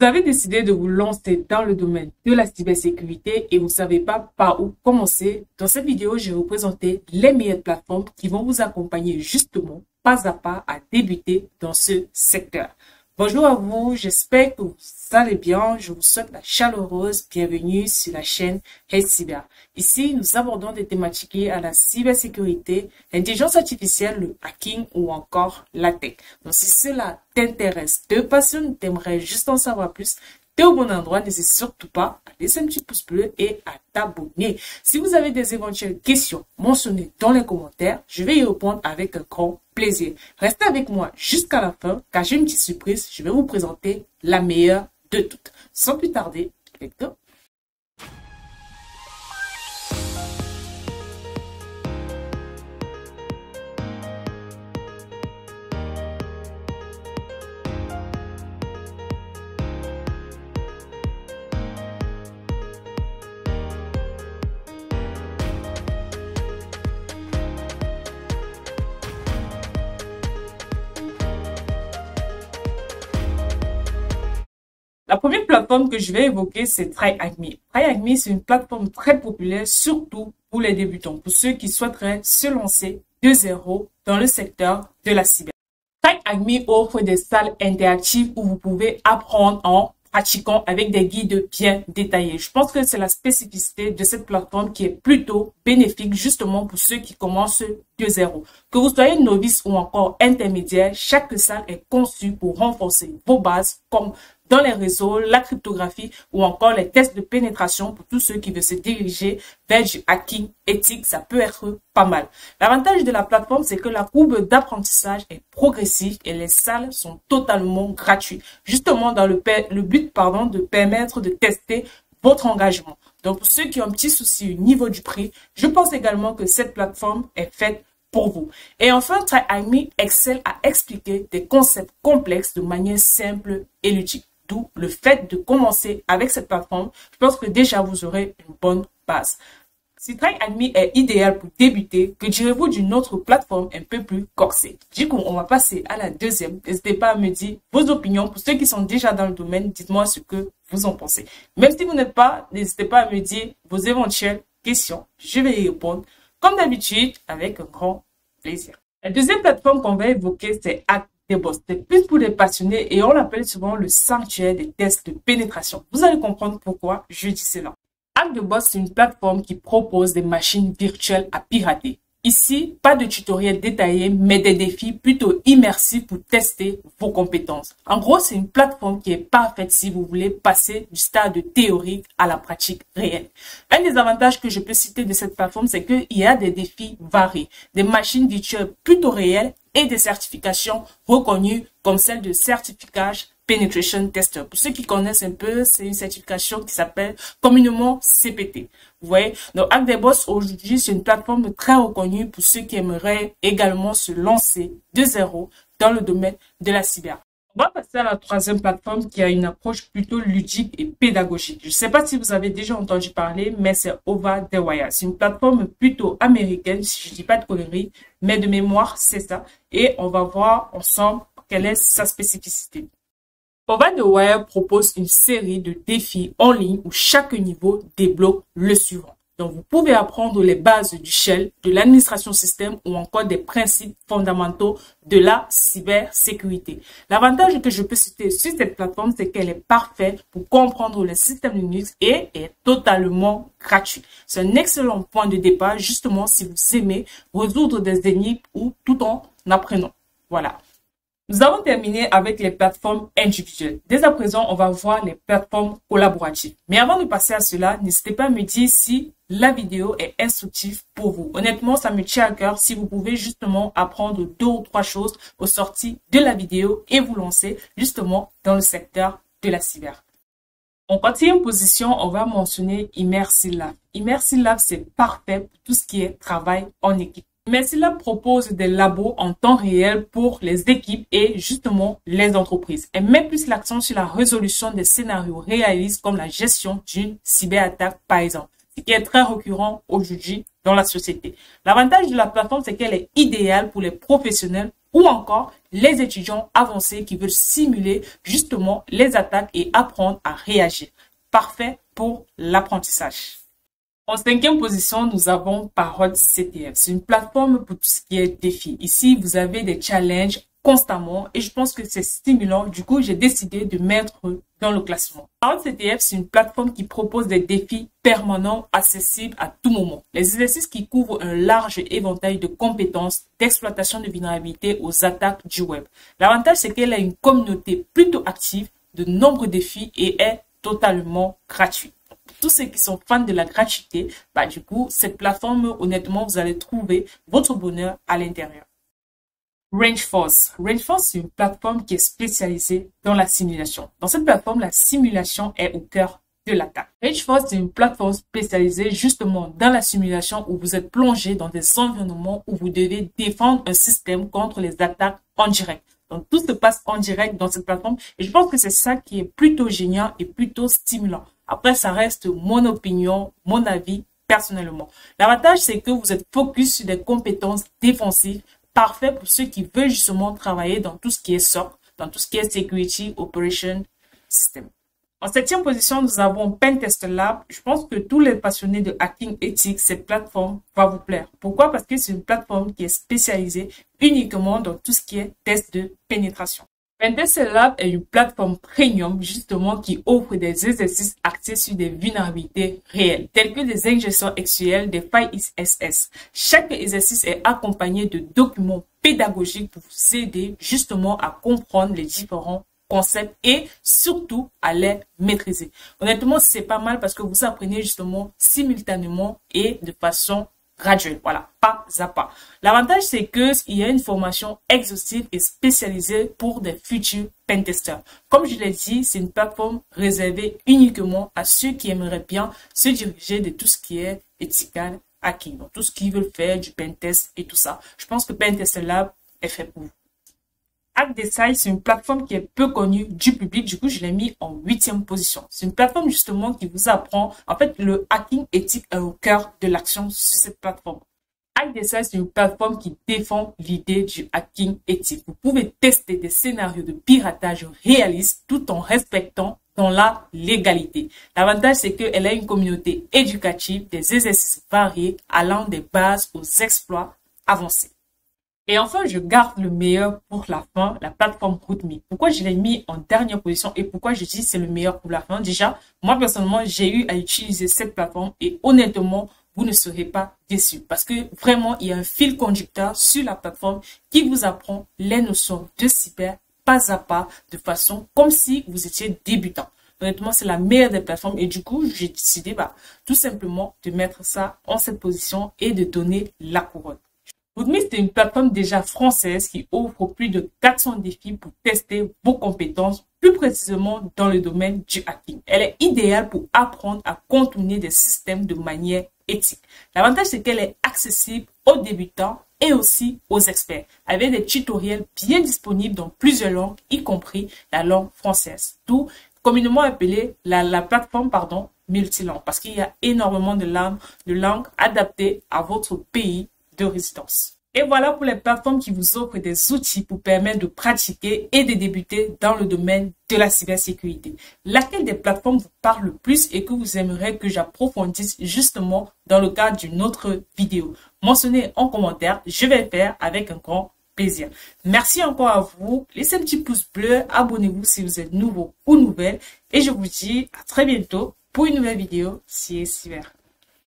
Vous avez décidé de vous lancer dans le domaine de la cybersécurité et vous ne savez pas par où commencer. Dans cette vidéo, je vais vous présenter les meilleures plateformes qui vont vous accompagner justement pas à pas à débuter dans ce secteur. Bonjour à vous, j'espère que vous allez bien. Je vous souhaite la chaleureuse bienvenue sur la chaîne Hey Cyber. Ici, nous abordons des thématiques liées à la cybersécurité, l'intelligence artificielle, le hacking ou encore la tech. Donc, si cela t'intéresse, te passionne, t'aimerais juste en savoir plus, t'es au bon endroit, n'hésite surtout pas à laisser un petit pouce bleu et à t'abonner. Si vous avez des éventuelles questions, mentionnez dans les commentaires. Je vais y répondre avec un grand plaisir. Restez avec moi jusqu'à la fin, car j'ai une petite surprise. Je vais vous présenter la meilleure de toutes. Sans plus tarder, let's go! La première plateforme que je vais évoquer, c'est TryHackMe. TryHackMe, c'est une plateforme très populaire, surtout pour les débutants, pour ceux qui souhaiteraient se lancer de zéro dans le secteur de la cyber. TryHackMe offre des salles interactives où vous pouvez apprendre en pratiquant avec des guides bien détaillés. Je pense que c'est la spécificité de cette plateforme qui est plutôt bénéfique justement pour ceux qui commencent de zéro. Que vous soyez novice ou encore intermédiaire, chaque salle est conçue pour renforcer vos bases comme dans les réseaux, la cryptographie ou encore les tests de pénétration pour tous ceux qui veulent se diriger vers du hacking éthique. Ça peut être pas mal. L'avantage de la plateforme, c'est que la courbe d'apprentissage est progressive et les salles sont totalement gratuites. Justement dans le but de permettre de tester votre engagement. Donc pour ceux qui ont un petit souci au niveau du prix, je pense également que cette plateforme est faite pour vous. Et enfin, TryHackMe excelle à expliquer des concepts complexes de manière simple et ludique. D'où le fait de commencer avec cette plateforme, je pense que déjà vous aurez une bonne base. Si TryHackMe est idéal pour débuter, que direz-vous d'une autre plateforme un peu plus corsée? Du coup, on va passer à la deuxième. N'hésitez pas à me dire vos opinions. Pour ceux qui sont déjà dans le domaine, dites-moi ce que vous en pensez. Même si vous n'êtes pas, n'hésitez pas à me dire vos éventuelles questions. Je vais y répondre, comme d'habitude, avec un grand plaisir. La deuxième plateforme qu'on va évoquer, c'est HackTheBoss. C'est plus pour les passionnés et on l'appelle souvent le sanctuaire des tests de pénétration. Vous allez comprendre pourquoi je dis cela. HackTheBoss, c'est une plateforme qui propose des machines virtuelles à pirater. Ici, pas de tutoriel détaillé, mais des défis plutôt immersifs pour tester vos compétences. En gros, c'est une plateforme qui est parfaite si vous voulez passer du stade théorique à la pratique réelle. Un des avantages que je peux citer de cette plateforme, c'est qu'il y a des défis variés, des machines virtuelles plutôt réelles et des certifications reconnues comme celle de certification Penetration Tester. Pour ceux qui connaissent un peu, c'est une certification qui s'appelle communément CPT. Vous voyez, donc HackTheBoss aujourd'hui, c'est une plateforme très reconnue pour ceux qui aimeraient également se lancer de zéro dans le domaine de la cyber. On va passer à la troisième plateforme qui a une approche plutôt ludique et pédagogique. Je ne sais pas si vous avez déjà entendu parler, mais c'est Over the Wire. C'est une plateforme plutôt américaine, si je ne dis pas de conneries, mais de mémoire, c'est ça. Et on va voir ensemble quelle est sa spécificité. Over the Wire propose une série de défis en ligne où chaque niveau débloque le suivant. Donc, vous pouvez apprendre les bases du shell, de l'administration système ou encore des principes fondamentaux de la cybersécurité. L'avantage que je peux citer sur cette plateforme, c'est qu'elle est parfaite pour comprendre les systèmes Linux et est totalement gratuite. C'est un excellent point de départ, justement, si vous aimez résoudre des énigmes ou tout en apprenant. Voilà. Nous avons terminé avec les plateformes individuelles. Dès à présent, on va voir les plateformes collaboratives. Mais avant de passer à cela, n'hésitez pas à me dire si la vidéo est instructive pour vous. Honnêtement, ça me tient à cœur si vous pouvez justement apprendre 2 ou 3 choses aux sorties de la vidéo et vous lancer justement dans le secteur de la cyber. En quatrième position, on va mentionner Immersive Lab. Immersive Lab, c'est parfait pour tout ce qui est travail en équipe. Immersive propose des labos en temps réel pour les équipes et justement les entreprises. Elle met plus l'accent sur la résolution des scénarios réalistes comme la gestion d'une cyberattaque par exemple, ce qui est très récurrent aujourd'hui dans la société. L'avantage de la plateforme, c'est qu'elle est idéale pour les professionnels ou encore les étudiants avancés qui veulent simuler justement les attaques et apprendre à réagir. Parfait pour l'apprentissage. En cinquième position, nous avons Parrot CTF. C'est une plateforme pour tout ce qui est défi. Ici, vous avez des challenges constamment et je pense que c'est stimulant. Du coup, j'ai décidé de mettre dans le classement. Parrot CTF, c'est une plateforme qui propose des défis permanents, accessibles à tout moment. Les exercices qui couvrent un large éventail de compétences d'exploitation de vulnérabilités aux attaques du web. L'avantage, c'est qu'elle a une communauté plutôt active, de nombreux défis et est totalement gratuite. Tous ceux qui sont fans de la gratuité, du coup, cette plateforme, honnêtement, vous allez trouver votre bonheur à l'intérieur. Rangeforce. Rangeforce, c'est une plateforme qui est spécialisée dans la simulation. Dans cette plateforme, la simulation est au cœur de l'attaque. Rangeforce, c'est une plateforme spécialisée justement dans la simulation où vous êtes plongé dans des environnements où vous devez défendre un système contre les attaques en direct. Donc, tout se passe en direct dans cette plateforme et je pense que c'est ça qui est plutôt génial et plutôt stimulant. Après, ça reste mon opinion, mon avis personnellement. L'avantage, c'est que vous êtes focus sur des compétences défensives, parfait pour ceux qui veulent justement travailler dans tout ce qui est SOC, dans tout ce qui est Security Operation System. En septième position, nous avons Pentest Lab. Je pense que tous les passionnés de hacking éthique, cette plateforme va vous plaire. Pourquoi? Parce que c'est une plateforme qui est spécialisée uniquement dans tout ce qui est test de pénétration. Pentest Lab est une plateforme premium justement qui offre des exercices axés sur des vulnérabilités réelles, telles que des injections SQL, des failles XSS. Chaque exercice est accompagné de documents pédagogiques pour vous aider justement à comprendre les différents concepts et surtout à les maîtriser. Honnêtement, c'est pas mal parce que vous apprenez justement simultanément et de façon graduelle. Voilà, pas à pas. L'avantage, c'est qu'il y a une formation exhaustive et spécialisée pour des futurs pentesters. Comme je l'ai dit, c'est une plateforme réservée uniquement à ceux qui aimeraient bien se diriger de tout ce qui est ethical hacking. Donc, tout ce qu'ils veulent faire, du pentest et tout ça. Je pense que Pentest Lab est fait pour vous. HackDecide, c'est une plateforme qui est peu connue du public. Du coup, je l'ai mis en 8e position. C'est une plateforme justement qui vous apprend, en fait, le hacking éthique est au cœur de l'action sur cette plateforme. HackDecide, c'est une plateforme qui défend l'idée du hacking éthique. Vous pouvez tester des scénarios de piratage réalistes tout en respectant dans la légalité. L'avantage, c'est qu'elle a une communauté éducative, des exercices variés allant des bases aux exploits avancés. Et enfin, je garde le meilleur pour la fin, la plateforme RootMe. Pourquoi je l'ai mis en dernière position et pourquoi je dis c'est le meilleur pour la fin? Déjà, moi personnellement, j'ai eu à utiliser cette plateforme et honnêtement, vous ne serez pas déçus parce que vraiment, il y a un fil conducteur sur la plateforme qui vous apprend les notions de cyber pas à pas de façon comme si vous étiez débutant. Honnêtement, c'est la meilleure des plateformes et du coup, j'ai décidé tout simplement de mettre ça en cette position et de donner la couronne. RootMe, c'est une plateforme déjà française qui offre plus de 400 défis pour tester vos compétences, plus précisément dans le domaine du hacking. Elle est idéale pour apprendre à contourner des systèmes de manière éthique. L'avantage, c'est qu'elle est accessible aux débutants et aussi aux experts, avec des tutoriels bien disponibles dans plusieurs langues, y compris la langue française. Tout communément appelée la plateforme multilangue, parce qu'il y a énormément de langues adaptées à votre pays de résidence. Et voilà pour les plateformes qui vous offrent des outils pour permettre de pratiquer et de débuter dans le domaine de la cybersécurité. Laquelle des plateformes vous parle le plus et que vous aimeriez que j'approfondisse justement dans le cadre d'une autre vidéo? Mentionnez en commentaire, je vais le faire avec un grand plaisir. Merci encore à vous. Laissez un petit pouce bleu, abonnez-vous si vous êtes nouveau ou nouvelle et je vous dis à très bientôt pour une nouvelle vidéo CyberCyber.